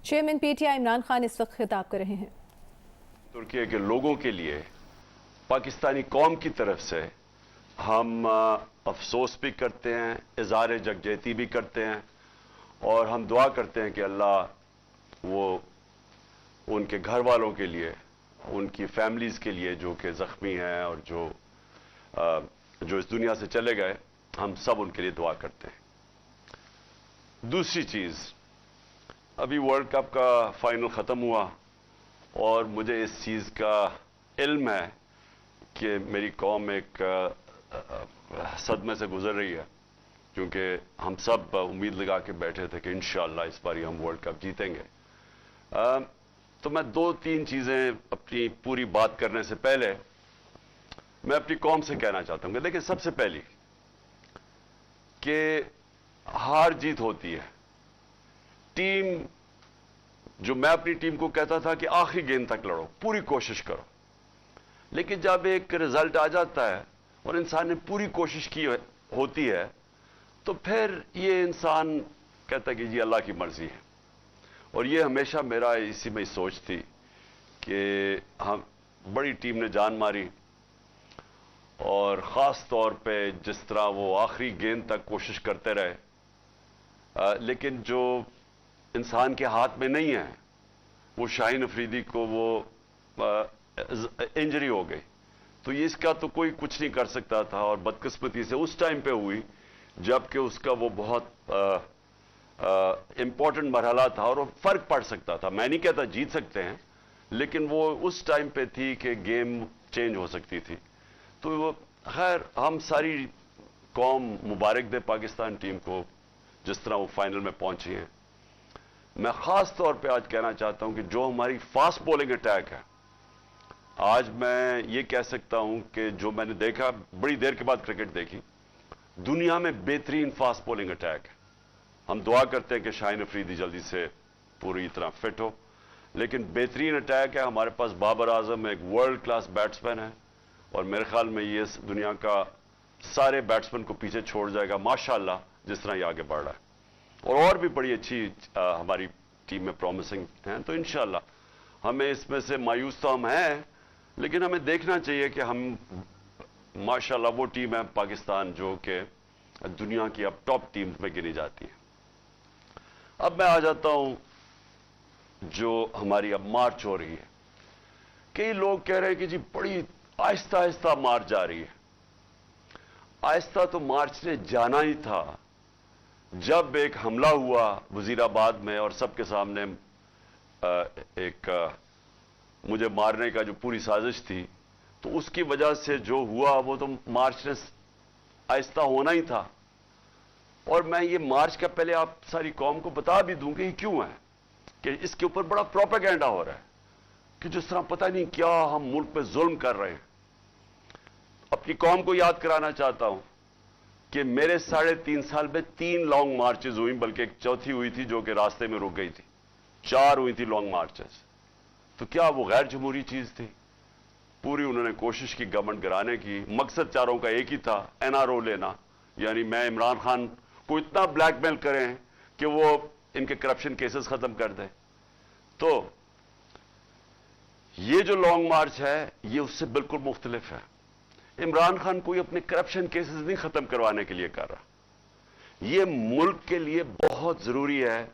Chairman P T I Imran Khan اس وقت خطاب کر رہے ہیں۔ ترکی کے لوگوں کے لیے پاکستانی قوم کی طرف سے ہم افسوس بھی کرتے ہیں، اظہار یکجہتی بھی کرتے ہیں، اور ہم دعا کرتے ہیں کہ اللہ وہ ان کے گھر والوں کے لیے، ان کی فیملیز کے لیے جو کہ زخمی ہیں اور جو اس دنیا سے چلے گئے، ہم سب ان کے لیے دعا کرتے ہیں۔ دوسری چیز، ابھی ورلڈ کپ کا فائنل ختم ہوا اور مجھے اس چیز کا علم ہے کہ میری قوم ایک صدمے سے گزر رہی ہے، کیونکہ ہم سب امید لگا کے بیٹھے تھے کہ انشاءاللہ اس بار ہم ورلڈ کپ جیتیں گے۔ تو میں دو تین چیزیں اپنی پوری بات کرنے سے پہلے میں اپنی قوم سے کہنا چاہتا ہوں کہ دیکھیں، سب سے پہلی کہ ہار جیت ہوتی ہے، ٹیم جو میں اپنی ٹیم کو کہتا تھا کہ آخری گیند تک لڑو، پوری کوشش کرو، لیکن جب ایک رزلٹ آ جاتا ہے اور انسان نے پوری کوشش کی ہوتی ہے تو پھر یہ انسان کہتا ہے کہ جی اللہ کی مرضی ہے۔ اور یہ ہمیشہ میرا اسی میں سوچ تھی کہ ہم بڑی ٹیم نے جان ماری، اور خاص طور پہ جس طرح وہ آخری گیند تک کوشش کرتے رہے، لیکن جو انسان کے ہاتھ میں نہیں ہے، وہ شاہین افریدی کو وہ انجری ہو گئی، تو اس کا تو کوئی کچھ نہیں کر سکتا تھا، اور بدقسمتی سے اس ٹائم پہ ہوئی جبکہ اس کا وہ بہت امپورٹنٹ مرحلہ تھا اور وہ فرق پڑ سکتا تھا۔ میں نہیں کہتا جیت سکتے ہیں، لیکن وہ اس ٹائم پہ تھی کہ گیم چینج ہو سکتی تھی۔ تو وہ خیر، ہم ساری قوم مبارک دے پاکستان ٹیم کو جس طرح وہ فائنل میں پہنچی ہیں۔ میں خاص طور پہ آج کہنا چاہتا ہوں کہ جو ہماری فاسٹ بولنگ اٹیک ہے، آج میں یہ کہہ سکتا ہوں کہ جو میں نے دیکھا، بڑی دیر کے بعد کرکٹ دیکھی، دنیا میں بہترین فاسٹ بولنگ اٹیک ہے۔ ہم دعا کرتے ہیں کہ شاہین افریدی جلدی سے پوری طرح فٹ ہو، لیکن بہترین اٹیک ہے ہمارے پاس۔ بابر اعظم ایک ورلڈ کلاس بیٹسمین ہے، اور میرے خیال میں یہ اس دنیا کا سارے بیٹسمین کو پیچھے چھوڑ جائے گا ماشاءاللہ، جس طرح یہ آگے بڑھ رہا ہے، اور بھی بڑی اچھی ہماری ٹیم میں پرومسنگ ہیں۔ تو انشاءاللہ ہمیں اس میں سے مایوس تو ہم ہیں، لیکن ہمیں دیکھنا چاہیے کہ ہم ماشاءاللہ وہ ٹیم ہے پاکستان جو کہ دنیا کی اب ٹاپ ٹیمز میں گنی جاتی ہے۔ اب میں آ جاتا ہوں جو ہماری اب مارچ ہو رہی ہے۔ کئی لوگ کہہ رہے ہیں کہ جی بڑی آہستہ آہستہ مارچ جا رہی ہے۔ آہستہ تو مارچ نے جانا ہی تھا۔ جب ایک حملہ ہوا وزیر آباد میں اور سب کے سامنے ایک مجھے مارنے کا جو پوری سازش تھی، تو اس کی وجہ سے جو ہوا وہ تو مارچ نے آہستہ ہونا ہی تھا۔ اور میں یہ مارچ کا پہلے آپ ساری قوم کو بتا بھی دوں کہ یہ کیوں ہے، کہ اس کے اوپر بڑا پروپیگنڈا ہو رہا ہے کہ جس طرح پتہ نہیں کیا ہم ملک پہ ظلم کر رہے ہیں۔ اپنی قوم کو یاد کرانا چاہتا ہوں کہ میرے 3.5 سال میں 3 لانگ مارچز ہوئی، بلکہ ایک چوتھی ہوئی تھی جو کہ راستے میں رک گئی تھی۔ 4 ہوئی تھی لانگ مارچز۔ تو کیا وہ غیر جمہوری چیز تھی؟ پوری انہوں نے کوشش کی گورنمنٹ گرانے کی، مقصد چاروں کا ایک ہی تھا، NRO لینا، یعنی میں عمران خان کو اتنا بلیک میل کریں کہ وہ ان کے کرپشن کیسز ختم کر دیں۔ تو یہ جو لانگ مارچ ہے یہ اس سے بالکل مختلف ہے۔ عمران خان کوئی اپنے کرپشن کیسز نہیں ختم کروانے کے لیے کر رہا۔ یہ ملک کے لیے بہت ضروری ہے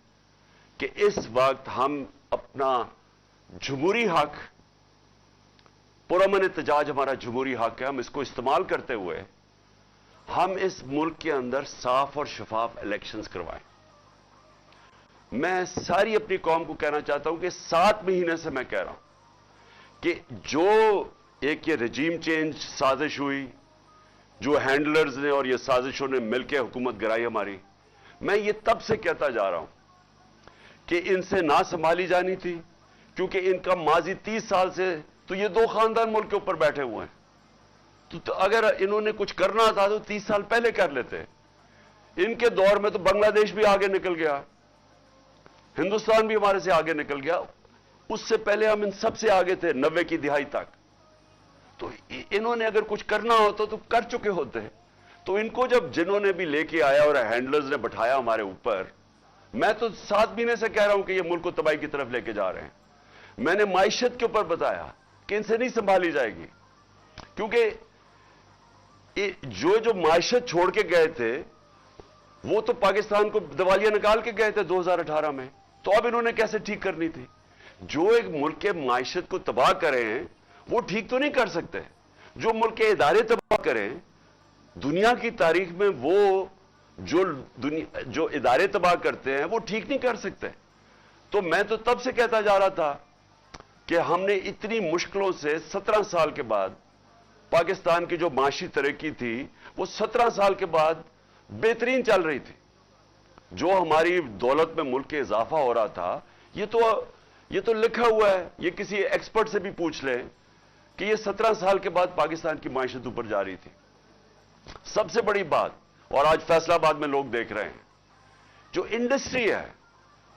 کہ اس وقت ہم اپنا جمہوری حق، پرامن احتجاج ہمارا جمہوری حق ہے، ہم اس کو استعمال کرتے ہوئے ہم اس ملک کے اندر صاف اور شفاف الیکشنز کروائیں۔ میں ساری اپنی قوم کو کہنا چاہتا ہوں کہ 7 مہینے سے میں کہہ رہا ہوں کہ جو ایک یہ رجیم چینج سازش ہوئی، جو ہینڈلرز نے اور یہ سازشوں نے مل کے حکومت گرائی ہماری، میں یہ تب سے کہتا جا رہا ہوں کہ ان سے نہ سنبھالی جانی تھی، کیونکہ ان کا ماضی 30 سال سے تو یہ 2 خاندان ملک کے اوپر بیٹھے ہوئے ہیں۔ تو اگر انہوں نے کچھ کرنا تھا تو 30 سال پہلے کر لیتے۔ ان کے دور میں تو بنگلہ دیش بھی آگے نکل گیا، ہندوستان بھی ہمارے سے آگے نکل گیا، اس سے پہلے ہم ان سب سے آگے تھے 90 کی دہائی تک۔ تو انہوں نے اگر کچھ کرنا ہوتا تو کر چکے ہوتے۔ تو ان کو جب جنہوں نے بھی لے کے آیا اور ہینڈلرز نے بٹھایا ہمارے اوپر، मैं तो 7 महीने से कह रहा हूं कि ये मुल्क को तबाही की तरफ लेके जा रहे हैं। मैंने माइशत के ऊपर बताया कि इनसे नहीं संभाली जाएगी, क्योंकि जो माइशत छोड़ के गए थे वो तो पाकिस्तान को दिवालिया निकाल के गए थे 2018 में, तो अब इन्होंने कैसे ठीक करनी थी? जो एक मुल्क के माइशत को तबाह करें वो ठीक तो नहीं कर सकते। जो मुल्क के इदारे तबाह करें, दुनिया की तारीख में वो जो इदारे तबाह करते हैं वो ठीक नहीं कर सकते। तो मैं तो तब से कहता जा रहा था कि हमने इतनी मुश्किलों से 17 साल के बाद पाकिस्तान की जो माशी तरक्की थी वो 17 साल के बाद बेहतरीन चल रही थी। जो हमारी दौलत में मुल्क के इजाफा हो रहा था, ये तो लिखा हुआ है, ये किसी एक्सपर्ट से भी पूछ लें कि ये 17 साल के बाद पाकिस्तान की माइशत ऊपर जा रही थी। सबसे बड़ी बात, और आज फैसलाबाद में लोग देख रहे हैं, जो इंडस्ट्री है,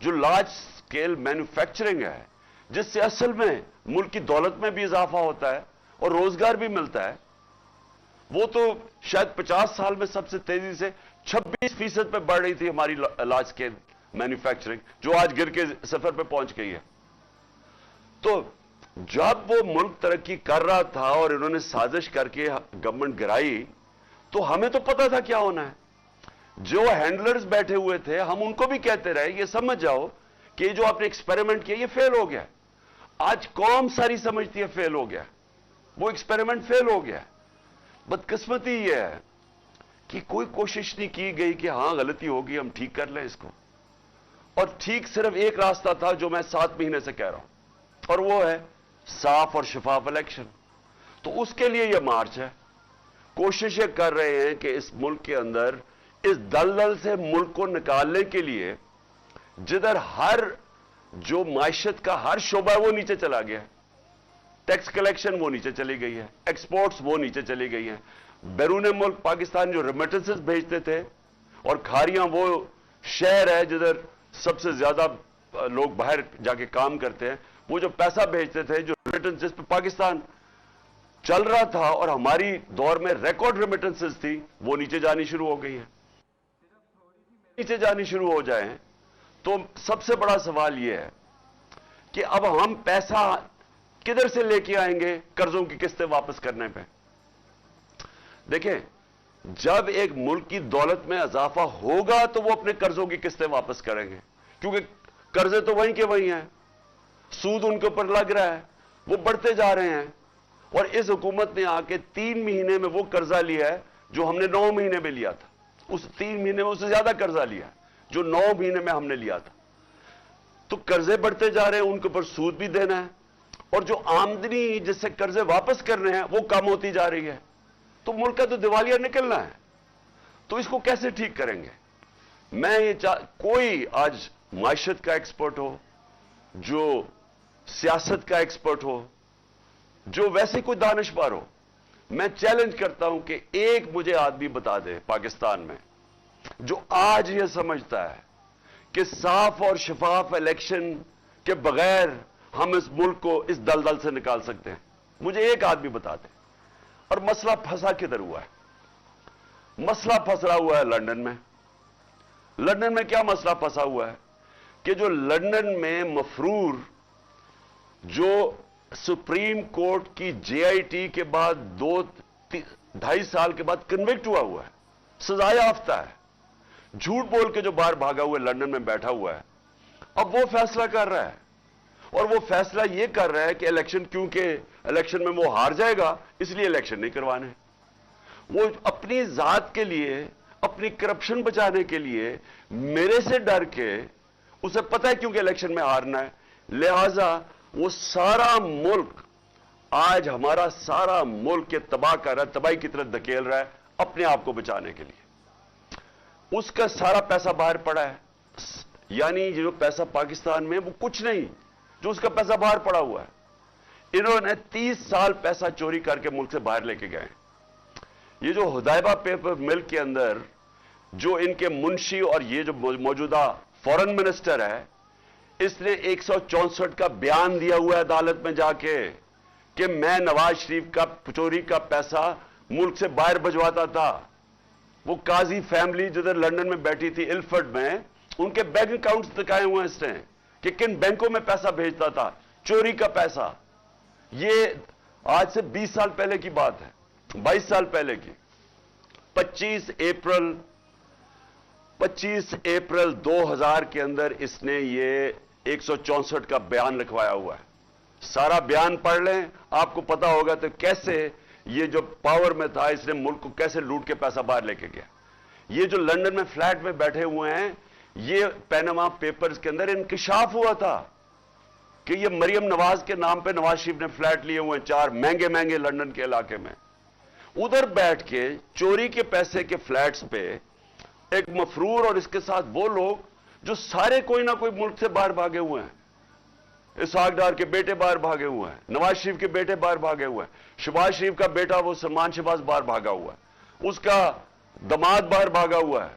जो लार्ज स्केल मैन्युफैक्चरिंग है, जिससे असल में मुल्क की दौलत में भी इजाफा होता है और रोजगार भी मिलता है, वो तो शायद 50 साल में सबसे तेजी से 26% पे बढ़ रही थी हमारी लार्ज स्केल मैन्युफैक्चरिंग, जो आज गिर के सफर पे पहुंच गई है। तो जब वो मुल्क तरक्की कर रहा था और इन्होंने साजिश करके गवर्नमेंट गिराई, तो हमें तो पता था क्या होना है। जो हैंडलर्स बैठे हुए थे, हम उनको भी कहते रहे ये समझ जाओ कि जो आपने एक्सपेरिमेंट किया ये फेल हो गया। आज कौम सारी समझती है फेल हो गया, वो एक्सपेरिमेंट फेल हो गया। बदकिस्मती ये है कि कोई कोशिश नहीं की गई कि हां गलती होगी, हम ठीक कर लें इसको। और ठीक सिर्फ एक रास्ता था जो मैं 7 महीने से कह रहा हूं, और वो है साफ और शफाफ इलेक्शन। तो उसके लिए यह मार्च है। कोशिशें कर रहे हैं कि इस मुल्क के अंदर इस दलदल से मुल्क को निकालने के लिए, जिधर हर जो माइशत का हर शोबा है वो नीचे चला गया है, टैक्स कलेक्शन वो नीचे चली गई है, एक्सपोर्ट्स वो नीचे चली गई है, बैरून मुल्क पाकिस्तान जो रेमिटेंसेस भेजते थे, और खारियां वो शहर है जिधर सबसे ज्यादा लोग बाहर जाके काम करते हैं, वो जो पैसा भेजते थे, जो रेमिटेंस जिस पे पाकिस्तान चल रहा था और हमारी दौर में रिकॉर्ड रेमिटेंसेस थी, वो नीचे जानी शुरू हो गई है। नीचे जानी शुरू हो जाए तो सबसे बड़ा सवाल यह है कि अब हम पैसा किधर से लेके आएंगे कर्जों की किस्तें वापस करने पे। देखें, जब एक मुल्क की दौलत में इजाफा होगा तो वो अपने कर्जों की किस्तें वापस करेंगे, क्योंकि कर्जे तो वहीं के वहीं हैं, सूद उनके ऊपर लग रहा है, वो बढ़ते जा रहे हैं। और इस हुकूमत ने आके 3 महीने में वो कर्जा लिया है जो हमने 9 महीने में लिया था। उस 3 महीने में उससे ज्यादा कर्जा लिया जो 9 महीने में हमने लिया था। तो कर्जे बढ़ते जा रहे हैं, उनके ऊपर सूद भी देना है, और जो आमदनी जिससे कर्जे वापस करने हैं वो कम होती जा रही है। तो मुल्क का तो दिवालिया निकलना है। तो इसको कैसे ठीक करेंगे? मैं ये कोई आज माइशत का एक्सपर्ट हो, जो सियासत का एक्सपर्ट हो, जो वैसे कोई दानिशवर हो, मैं चैलेंज करता हूं कि एक मुझे आदमी बता दे पाकिस्तान में जो आज यह समझता है कि साफ और शफाफ इलेक्शन के बगैर हम इस मुल्क को इस दलदल से निकाल सकते हैं। मुझे एक आदमी बता दे। और मसला फंसा किधर हुआ है? मसला फंसा हुआ है लंदन में। लंदन में क्या मसला फंसा हुआ है कि जो लंदन में मफरूर जो सुप्रीम कोर्ट की जेआईटी के बाद 2-2.5 साल के बाद कन्विक्ट हुआ है, सजा याफ्ता है, झूठ बोल के जो बाहर भागा हुआ लंदन में बैठा हुआ है, अब वो फैसला कर रहा है। और वो फैसला ये कर रहा है कि इलेक्शन, क्योंकि इलेक्शन में वो हार जाएगा इसलिए इलेक्शन नहीं करवाने। वो अपनी जात के लिए, अपनी करप्शन बचाने के लिए, मेरे से डर के, उसे पता है क्योंकि इलेक्शन में हारना है, लिहाजा वो सारा मुल्क, आज हमारा सारा मुल्क के तबाह कर रहा है, तबाही की तरफ धकेल रहा है अपने आप को बचाने के लिए। उसका सारा पैसा बाहर पड़ा है, यानी जो पैसा पाकिस्तान में वो कुछ नहीं, जो उसका पैसा बाहर पड़ा हुआ है। इन्होंने 30 साल पैसा चोरी करके मुल्क से बाहर लेके गए। ये जो हुदैबा पेपर मिल के अंदर जो इनके मुंशी और ये जो मौजूदा फॉरेन मिनिस्टर है, इसने 164 का बयान दिया हुआ है अदालत में जाके कि मैं नवाज शरीफ का चोरी का पैसा मुल्क से बाहर भिजवाता था। वो काजी फैमिली जिधर लंदन में बैठी थी इल्फर्ड में, ان کے बैंक अकाउंट्स दिखाए हुए हैं इसने कि किन बैंकों में पैसा भेजता था, चोरी का पैसा। ये आज से 20 साल पहले की बात है, 22 साल पहले की। 25 अप्रैल 2000 के अंदर इसने ये 164 का बयान लिखवाया हुआ है। सारा बयान पढ़ लें, आपको पता होगा तो कैसे ये जो पावर में था इसने मुल्क को कैसे लूट के पैसा बाहर लेके गया। ये जो लंदन में फ्लैट में बैठे हुए हैं, ये पैनामा पेपर्स के अंदर इंकशाफ हुआ था कि ये मरियम नवाज के नाम पे नवाज शरीफ ने फ्लैट लिए हुए हैं 4 महंगे महंगे लंदन के इलाके में। उधर बैठ के चोरी के पैसे के फ्लैट्स पे एक मफरूर और इसके साथ वो लोग जो सारे कोई ना कोई मुल्क से बाहर भागे हुए हैं। इसहाक डार के बेटे बाहर भागे हुए हैं, नवाज शरीफ के बेटे बाहर भागे हुए हैं, शहबाज शरीफ का बेटा वो सलमान शहबाज बाहर भागा हुआ है, उसका दामाद बाहर भागा हुआ है,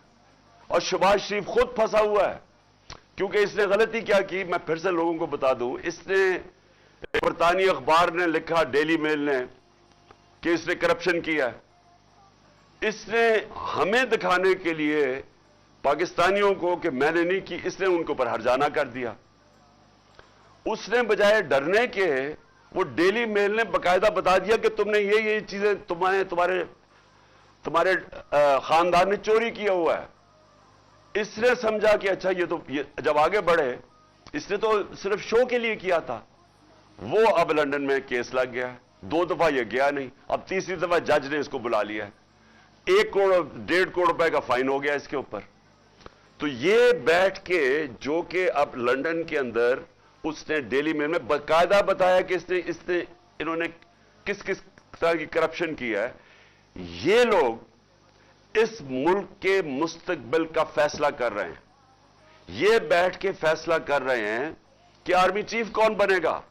और शहबाज शरीफ खुद फंसा हुआ है। क्योंकि इसने गलती क्या की, मैं फिर से लोगों को बता दूं, इसने बरतानी अखबार ने लिखा, डेली मेल ने, कि इसने करप्शन किया है। इसने हमें दिखाने के लिए पाकिस्तानियों को कि मैंने नहीं की, इसने उनके ऊपर हर्जाना कर दिया। उसने बजाय डरने के, वो डेली मेल ने बकायदा बता दिया कि तुमने ये चीजें तुम्हारे खानदान ने चोरी किया हुआ है। इसने समझा कि अच्छा ये जब आगे बढ़े, इसने तो सिर्फ शो के लिए किया था। वो अब लंदन में केस लग गया है, 2 दफा ये गया नहीं, अब तीसरी दफा जज ने इसको बुला लिया है, 1 करोड़ 1.5 करोड़ रुपए का फाइन हो गया इसके ऊपर। तो ये बैठ के, जो कि अब लंदन के अंदर उसने डेली मेल में बाकायदा बताया कि इन्होंने किस किस तरह की करप्शन किया है। ये लोग इस मुल्क के मुस्तकबिल का फैसला कर रहे हैं। ये बैठ के फैसला कर रहे हैं कि आर्मी चीफ कौन बनेगा।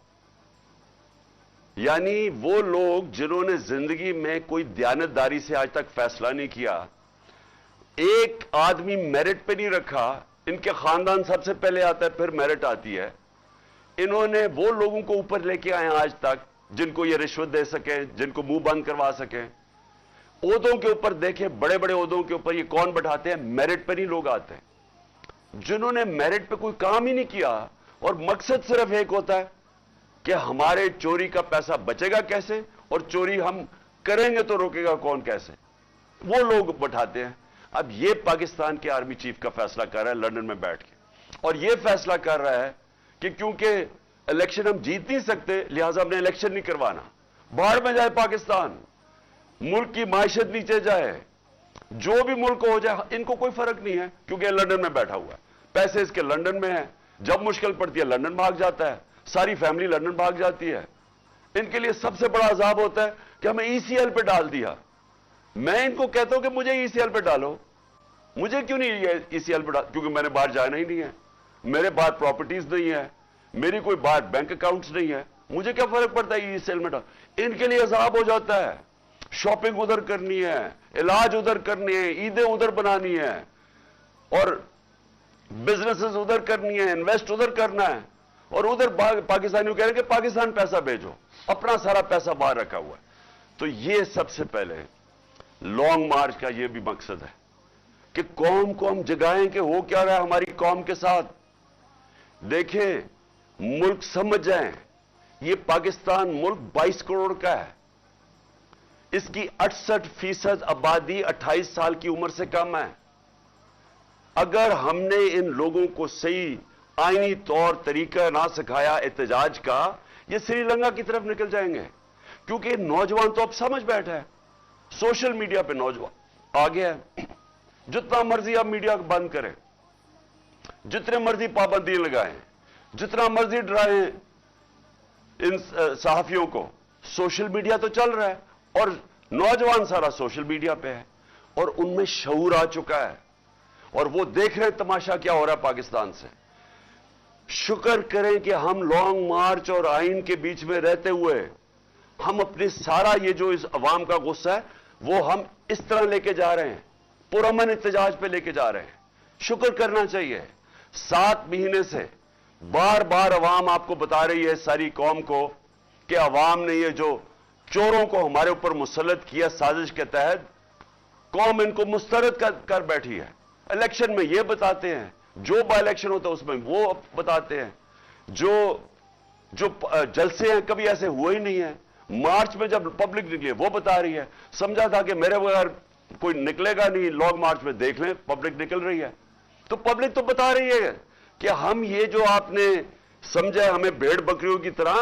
यानी वो लोग जिन्होंने जिंदगी में कोई दयानतदारी से आज तक फैसला नहीं किया, एक आदमी मेरिट पे नहीं रखा, इनके खानदान सबसे पहले आता है, फिर मेरिट आती है। इन्होंने वो लोगों को ऊपर लेके आए आज तक जिनको ये रिश्वत दे सके, जिनको मुंह बंद करवा सके। ओहदों के ऊपर देखे, बड़े बड़े ओहदों के ऊपर ये कौन बैठाते हैं, मेरिट पर ही लोग आते हैं जिन्होंने मेरिट पे कोई काम ही नहीं किया, और मकसद सिर्फ एक होता है कि हमारे चोरी का पैसा बचेगा कैसे, और चोरी हम करेंगे तो रोकेगा कौन कैसे, वो लोग बैठाते हैं। अब ये पाकिस्तान के आर्मी चीफ का फैसला कर रहा है लंदन में बैठ के, और ये फैसला कर रहा है कि क्योंकि इलेक्शन हम जीत नहीं सकते, लिहाजा हमने इलेक्शन नहीं करवाना। बाहर में जाए पाकिस्तान, मुल्क की माइशत नीचे जाए, जो भी मुल्क हो जाए, इनको कोई फर्क नहीं है, क्योंकि लंदन में बैठा हुआ है, पैसे इसके लंदन में है, जब मुश्किल पड़ती है लंदन भाग जाता है, सारी फैमिली लंदन भाग जाती है। इनके लिए सबसे बड़ा अजाब होता है कि हमें ईसीएल पे डाल दिया। मैं इनको कहता हूं कि मुझे ईसीएल पे डालो। मुझे क्यों नहीं ईसीएल पे डाल, क्योंकि मैंने बाहर जाना ही नहीं है, मेरे बाहर प्रॉपर्टीज नहीं है, मेरी कोई बाहर बैंक अकाउंट्स नहीं है, मुझे क्या फर्क पड़ता है ईसीएल में डाल। इनके लिए अजाब हो जाता है, शॉपिंग उधर करनी है, इलाज उधर करनी है, ईदें उधर बनानी है, और बिजनेसेस उधर करनी है, इन्वेस्ट उधर करना है, और उधर पाकिस्तानियों कह रहे हैं कि पाकिस्तान पैसा भेजो, अपना सारा पैसा बाहर रखा हुआ है। तो ये सबसे पहले लॉन्ग मार्च का ये भी मकसद है कि कौम को हम जगाएं कि हो क्या रहा है हमारी कौम के साथ। देखें, मुल्क समझ जाएं, ये पाकिस्तान मुल्क 22 करोड़ का है, इसकी 68% आबादी 28 साल की उम्र से कम है। अगर हमने इन लोगों को सही आईनी तौर तरीका ना सिखाया एहतजाज का, ये श्रीलंका की तरफ निकल जाएंगे। क्योंकि नौजवान तो अब समझ बैठा है, सोशल मीडिया पे नौजवान आ गया है, जितना मर्जी आप मीडिया को बंद करें, जितने मर्जी पाबंदियां लगाएं, जितना मर्जी डराएं इन सहाफियों को, सोशल मीडिया तो चल रहा है, और नौजवान सारा सोशल मीडिया पे है, और उनमें शऊर आ चुका है, और वो देख रहे हैं तमाशा क्या हो रहा है पाकिस्तान से। शुक्र करें कि हम लॉन्ग मार्च और आइन के बीच में रहते हुए हम अपने सारा ये जो इस अवाम का गुस्सा है वो हम इस तरह लेके जा रहे हैं, पुरअमन एहतजाज पे लेके जा रहे हैं। शुक्र करना चाहिए। 7 महीने से बार बार अवाम आपको बता रही है, सारी कौम को, कि अवाम ने ये जो चोरों को हमारे ऊपर मुसल्लत किया साजिश के तहत, कौम इनको मुस्तरद कर बैठी है। इलेक्शन में ये बताते हैं جو بائی الیکشن ہوتا ہے اس میں وہ بتاتے ہیں. جو جلسے ہیں کبھی ایسے ہوئے ہی نہیں ہیں. مارچ میں جب پبلک نکلی وہ بتا رہی ہے. سمجھا تھا کہ میرے بغیر کوئی نکلے گا نہیں, لانگ مارچ میں دیکھ لیں پبلک نکل رہی ہے. تو پبلک تو بتا رہی ہے کہ ہم یہ جو آپ نے سمجھا ہمیں بھیڑ بکریوں کی طرح,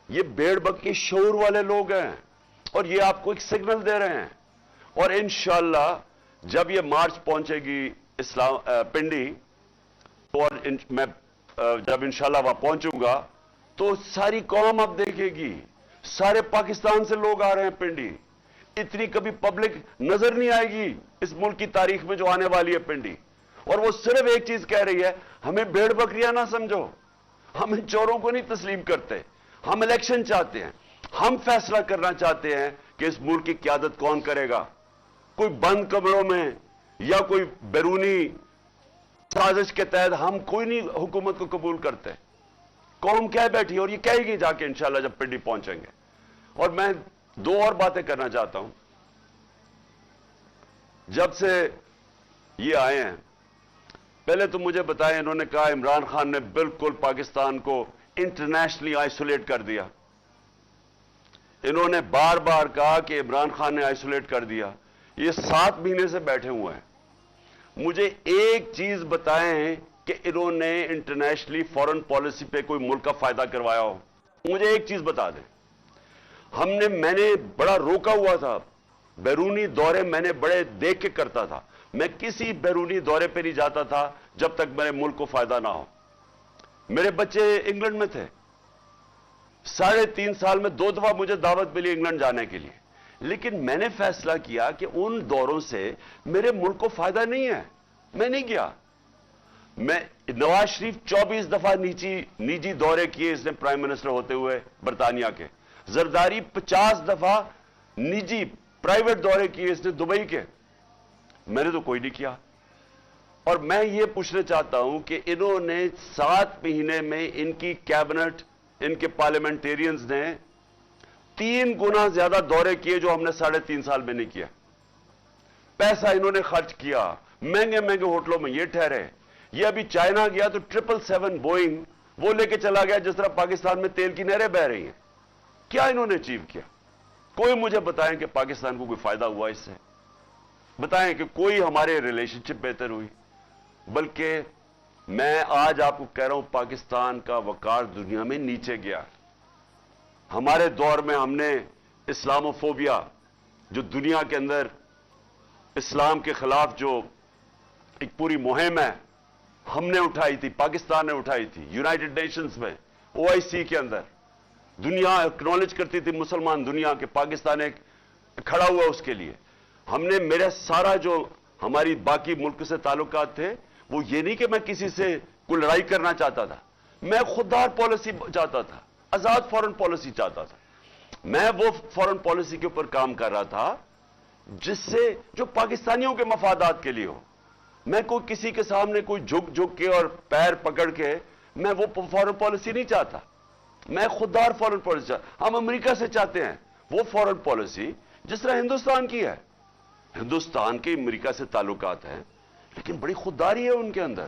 یہ بھیڑ بکری شعور والے لوگ ہیں اور یہ آپ کو ایک سگنل دے رہے ہیں. اور انشاءاللہ جب یہ مارچ پہنچے گی پنڈی, اور میں جب انشاءاللہ وہاں پہنچوں گا تو ساری قوم اب دیکھے گی. سارے پاکستان سے لوگ آ رہے ہیں پنڈی. اتنی کبھی پبلک نظر نہیں آئے گی اس ملک کی تاریخ میں جو آنے والی ہے پنڈی. اور وہ صرف ایک چیز کہہ رہی ہے, ہمیں بھیڑ بکریاں نہ سمجھو, ہم ان چوروں کو نہیں تسلیم کرتے. ہم الیکشن چاہتے ہیں, ہم فیصلہ کرنا چاہتے ہیں کہ اس ملک کی قیادت کون کرے گا. کوئی بند کمروں میں یا کوئی بیرونی سازش کے تحت ہم کوئی نہیں حکومت کو قبول کرتے. قوم کہہ بیٹھی اور یہ کہے گی جا کے انشاءاللہ جب پنڈی پہنچیں گے. اور میں دو اور باتیں کرنا چاہتا ہوں. جب سے یہ آئے ہیں, پہلے تو مجھے بتائیں, انہوں نے کہا عمران خان نے بالکل پاکستان کو انٹرنیشنلی آئسولیٹ کر دیا. انہوں نے بار بار کہا کہ عمران خان نے آئسولیٹ کر دیا. یہ 7 مہینے سے بیٹھے ہوئے ہیں. مجھے ایک چیز بتائیں کہ انہوں نے انٹرنیشنلی فورن پالیسی پہ کوئی ملک کا فائدہ کروایا ہو. مجھے ایک چیز بتا دیں. میں نے بڑا روکا ہوا تھا بیرونی دورے, میں نے بڑے دیکھ کے کرتا تھا. میں کسی بیرونی دورے پہ نہیں جاتا تھا جب تک میرے ملک کو فائدہ نہ ہو. میرے بچے انگلینڈ میں تھے, 3.5 سال میں 2 دفعہ مجھے دعوت ملی انگلینڈ جانے کے لیے. لیکن میں نے فیصلہ کیا کہ ان دوروں سے میرے ملک کو فائدہ نہیں ہے, میں نہیں گیا. نواز شریف 24 دفعہ نجی دورے کیے اس نے پرائم منسٹر ہوتے ہوئے برطانیہ کے. زرداری 50 دفعہ نجی پرائیویٹ دورے کیے اس نے دبئی کے. میں نے تو کوئی نہیں کیا. اور میں یہ پوچھنا چاہتا ہوں کہ انہوں نے 7 مہینے میں ان کی کیبنٹ, ان کے پارلیمنٹیرینز نے 3 گنا زیادہ دورے کیے جو ہم نے 3.5 سال میں نہیں کیا. پیسہ انہوں نے خرچ کیا, مہنگے مہنگے ہوٹلوں میں یہ ٹھہرے. یہ ابھی چائنا گیا تو 777 بوئنگ وہ لے کے چلا گیا جس طرح پاکستان میں تیل کی نہریں بہ رہی ہیں. کیا انہوں نے اچیو کیا؟ کوئی مجھے بتائیں کہ پاکستان کو کوئی فائدہ ہوا اس سے. بتائیں کہ کوئی ہمارے ریلیشن شپ بہتر ہوئی. بلکہ میں آج آپ کو کہہ رہا ہوں پاکستان کا وقار دنیا میں نیچے گیا. ہمارے دور میں ہم نے اسلاموفوبیا, جو دنیا کے اندر اسلام کے خلاف جو ایک پوری مہم ہے, ہم نے اٹھائی تھی, پاکستان نے اٹھائی تھی. یونائٹڈ نیشنز میں OIC کے اندر دنیا اکنالج کرتی تھی, مسلمان دنیا کے, پاکستان ایک کھڑا ہوا اس کے لیے. ہم نے, میرا سارا جو ہماری باقی ملک سے تعلقات تھے وہ یہ نہیں کہ میں کسی سے کوئی لڑائی کرنا چاہتا تھا, میں خوددار پالیسی چاہتا تھا, آزاد فورن پالیسی چاہتا تھا. میں وہ فورن پالیسی کے اوپر کام کر رہا تھا جس سے جو پاکستانیوں کے مفادات کے لیے ہو. میں کوئی کسی کے سامنے کوئی جھک کے اور پیر پکڑ کے میں وہ فورن پالیسی نہیں چاہتا. میں خوددار فورن پالیسی چاہتا. ہم امریکہ سے چاہتے ہیں وہ فورن پالیسی جس طرح ہندوستان کی ہے. ہندوستان کے امریکہ سے تعلقات ہیں لیکن بڑی خودداری ہے ان کے اندر.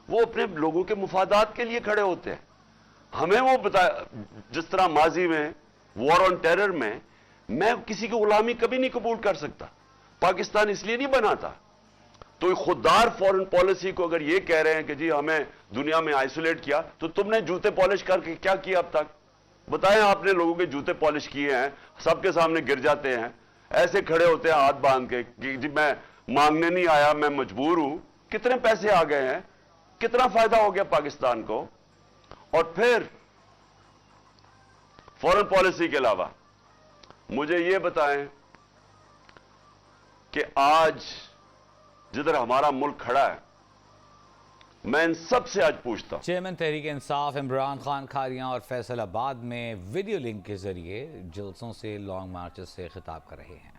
وہ اپنے لوگوں کے مفادات کے لیے کھڑے ہوتے ہیں. ہمیں وہ جس طرح ماضی میں وار آن ٹیرر میں میں کسی کی غلامی کبھی نہیں قبول کر سکتا. پاکستان اس لیے نہیں بنا تھا. تو خوددار فورن پالیسی کو اگر یہ کہہ رہے ہیں کہ جی ہمیں دنیا میں آئسولیٹ کیا, تو تم نے جوتے پالش کر کے کیا کیا اب تک؟ بتائیں. آپ نے لوگوں کے جوتے پالش کیے ہیں, سب کے سامنے گر جاتے ہیں, ایسے کھڑے ہوتے ہیں ہاتھ باندھ کے کہ جی میں مانگنے نہیں آیا, میں مجبور ہوں. کتنے پیسے آ گئے ہیں, کتنا فائدہ ہو گیا پاکستان کو. اور پھر فورن پالیسی کے علاوہ مجھے یہ بتائیں کہ آج جدھر ہمارا ملک کھڑا ہے, میں ان سب سے آج پوچھتا ہوں. چیئرمین تحریک انصاف عمران خان کھاریاں اور فیصل آباد میں ویڈیو لنک کے ذریعے جلسوں سے, لانگ مارچز سے خطاب کر رہے ہیں.